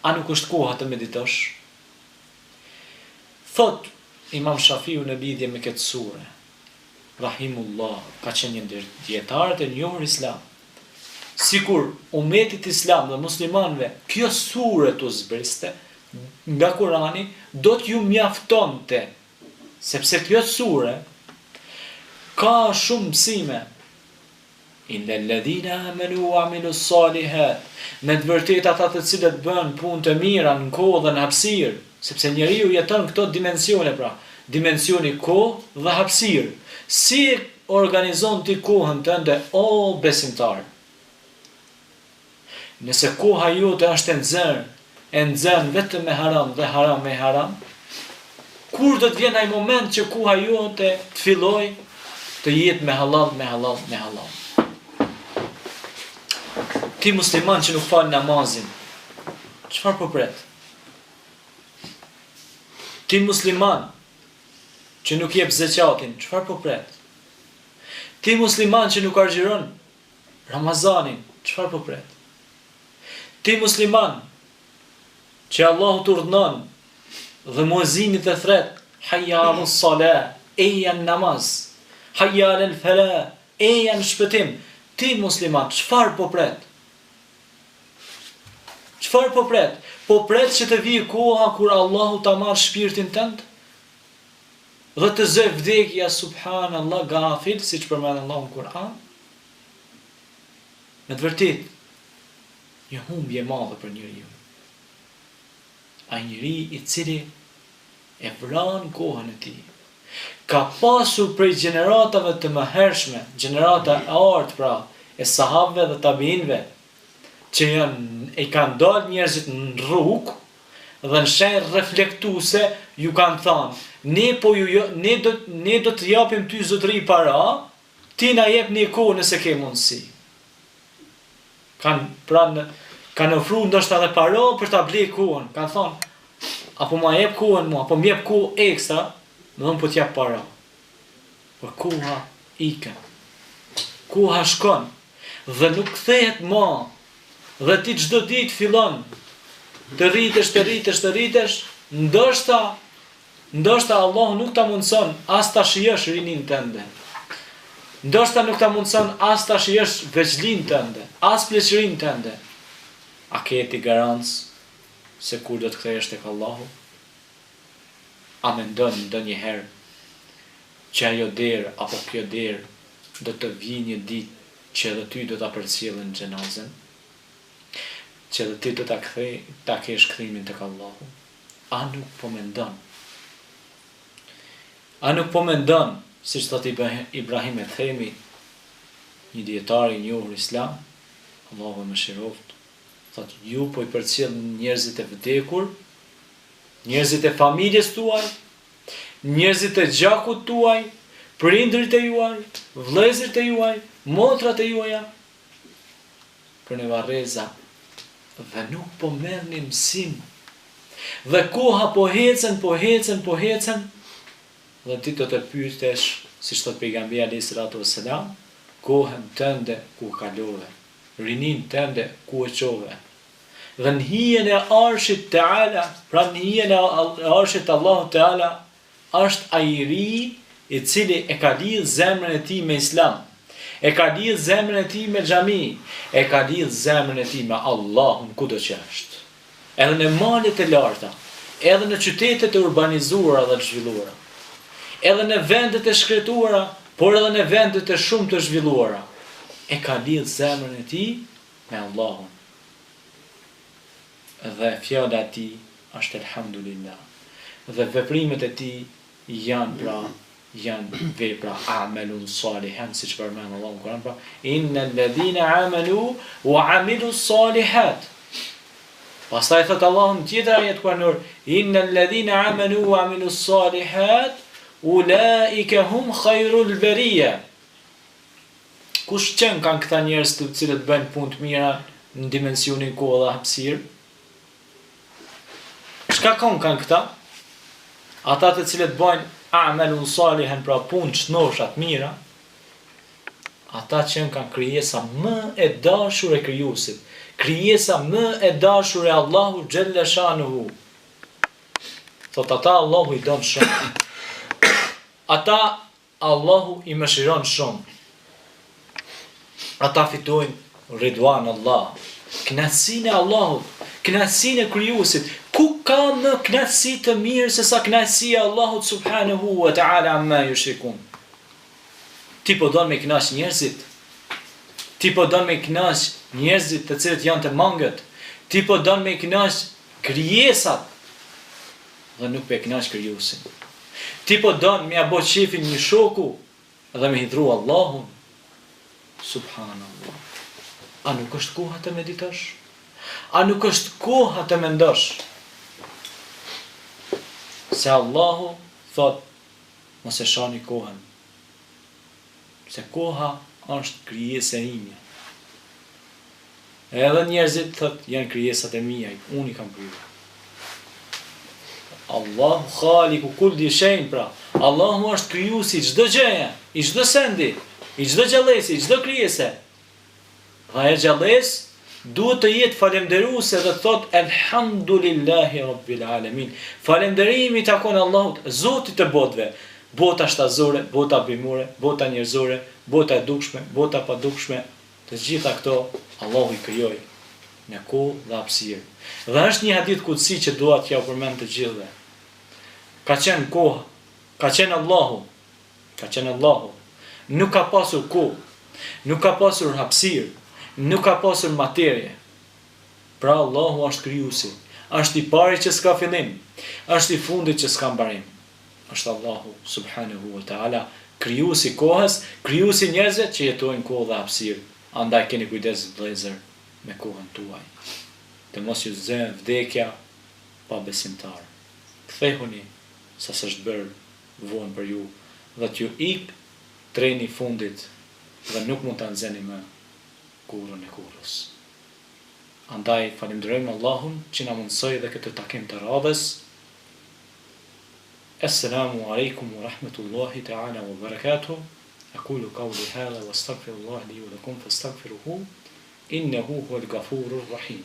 A nuk është koha të meditosh? Thot Imam Shafiu në lidhje me këtë sure, rahimullah, ka qenë një dietarët e njohur islam, sikur umetit islam dhe muslimanëve kjo sure të zbriste nga Kurani, do t'ju mjaftonte, sepse kjo sure ka shumë mësime. Innal ladhina amanu wa amilus salihat, me të vërtetë ata të cilët bën punë të mira në kohë dhe në hapësirë, sepse njeriu jeton këto dimensione, pra, dimensioni kohë dhe hapësirë. Si organizon ti kohën tënde, o besimtar? Nëse koha jote është e nxjerr vetëm me haram dhe haram me haram, kur do të vjen ai moment që koha jote të filloj të jetë me halal, me halal, me halal? Ti musliman që nuk fal namazin, çfarë po pret? Ti musliman që nuk jep zakatin, çfarë po pret? Ti musliman që nuk agjiron Ramazanin, çfarë po pret? Ti musliman që Allahu të urdhnon dhe muezinit e thret, hayya alas salah, eja në namaz, hayya alal falah, eja në shpëtim. Ti musliman, çfarë po pret? Çfarë po pret? Po pret që të vijë koha kur Allahu ta marr shpirtin tënd dhe të zë vdekja, subhanallahu, gafil, siç përmend Allahu në Kur'an. Me të vërtetë, një humbje e madhe për njeriu. Ai njeri i cili e vran kohën e tij, ka pasur prej gjeneratave të mëhershme, gjenerata e artë, pra, e sahabëve dhe tabiinëve, që i kanë dalë njerëzit në rrugë dhe në shenjë reflektuese ju kanë thënë, ne do të japim ty zotëri para, ti na jep një kohë nëse ke mundësi. Kanë ofruar ndoshta edhe para për ta bler kohën. Kanë thonë, apo ma jep kohën mua, apo më jep kohë ekstra, më po t'jap para. Por koha ikën. Koha shkon dhe nuk kthehet më. Dhe ti çdo ditë fillon të rritesh, ndoshta Allahu nuk ta mundson as ta shijosh rinin tënde. Ndoshta nuk ta mundson as ta shijosh veçlinë tënde, as pleqërinë tënde. A ke ti garancë se kur do të kthehesh tek Allahu? A mendon ndonjëherë që ajo derë apo kjo derë do të vijë një ditë që edhe ty do ta përcjellën xhenazën? Që edhe ti do ta kesh kthimin tek Allahu? A nuk po mendon? A nuk po mendon, siç thot Ibrahim Ethemi, një dietar i njohur islam, Allahu më shiroft, thot, ju po i përcjell njerëzit e vdekur, njerëzit e familjes tuaj, njerëzit e gjakut tuaj, prindrit e juaj, vëllezërit e juaj, motrat e juaja, për në varreza, dhe nuk po merrni mësim. Dhe koha po hecen, dhe ti do të pyetesh, siç thot pejgamberi alayhis salatu wassalam, kohën tënde ku kalove, rinin tënde ku e çove. Dhe në hijen e Arshit Teala, pra në hijen e Arshit Allahu Teala, është ai i ri i cili e ka lidh zemrën e tij me Islam, e ka lidh zemrën e tij me xhami, e ka lidh zemrën e tij me Allahun kudo që është. Edhe në malet e larta, edhe në qytetet e urbanizuara dhe të zhvilluara, edhe në vendet e shkretuara, por edhe në vendet e shumë të zhvilluara, e ka lidh zemrën e tij me Allahun. Dhe fjala e tij është elhamdulillah. Dhe veprimet e tij janë vepra amelun salihan, siç përmend Allahu në Kur'an, pra innal ladhina amanu wa amilus salihat. Pastaj thot Allahu në tjetër ajet kuranor, innal ladhina amanu wa amilus salihat ulaika hum khairul bariya. Kush kanë këta njerëz të cilët bëjnë punë të mira në dimensionin kohë dhe hapësirë? Çka kanë këta? Ata të cilët bëjnë amelun salihan, pra punë çnosha të mira, ata që kanë krijesa më e dashur e krijuesit. krijesa më e dashur e Allahu xhalla shanuhu. Thot ata Allahu i don shumë. Ata Allahu i mëshiron shumë. Ata fitojnë ridwan Allah, kënaqësinë e Allahut, kënaqësinë e krijuesit. Ku ka më kënaqësi të mirë se sa kënaqësia e Allahut subhanahu wa ta'ala amma yushrikun. Ti po don me kënaq njerëzit. Ti po don me kënaq njerëzit të cilët janë të mangët. Ti po don me kënaq krijesat dhe nuk pe kënaq krijuesin. Ti po don me apo shefin një shoku dhe me hidhru Allahun. Subhanallah. A nuk është koha të meditosh? A nuk është koha të mendosh? Se Allahu thot, mos e shani kohën. Se koha është krijesa ime. Edhe njerëzit thot, janë krijesat e mia, unë i kam krijuar. Allahu khaliku kulli shay'in, pra. Allahu është krijuesi i çdo gjëje, i çdo sendi, i çdo gjallësi, i çdo krijese. Dhe e gjallës duhet të jetë falënderuese dhe thot elhamdulillahi rabbil alamin. Falënderimi takon Allahut, Zotit të botëve. Bota shtazore, bota bimore, bota njerëzore, bota e dukshme, bota pa dukshme, të gjitha këto Allahu i krijoi në kohë dhe hapësirë. Dhe është një hadith kutsi që dua t'ja përmend të gjithëve. Ka qenë kohë, ka qenë Allahu, nuk ka pasur kohë, nuk ka pasur hapësirë, nuk ka pasur materie. Pra Allahu është krijuesi, është i pari që s'ka fillim, është i fundit që s'ka mbarim. Është Allahu subhanahu wa ta'ala, krijuesi kohës, krijuesi njerëzve që jetojnë kohë dhe hapësirë. Andaj keni kujdes vëllezër me kohën tuaj. Të mos ju zënë vdekja pa besimtar. Kthehuni sa s'është bërë vonë për ju dhe t'ju ik treni fundit dhe nuk mund ta nxjeni më kurrën e kurrës. Andaj falenderojmë Allahun që na mundsoi dhe këtë takim të radhës. Assalamu alaikum wa rahmatullahi ta'ala wa barakatuh. أقول قولي هذا واستغفر الله لي ولكم فاستغفروه إنه هو الغفور الرحيم.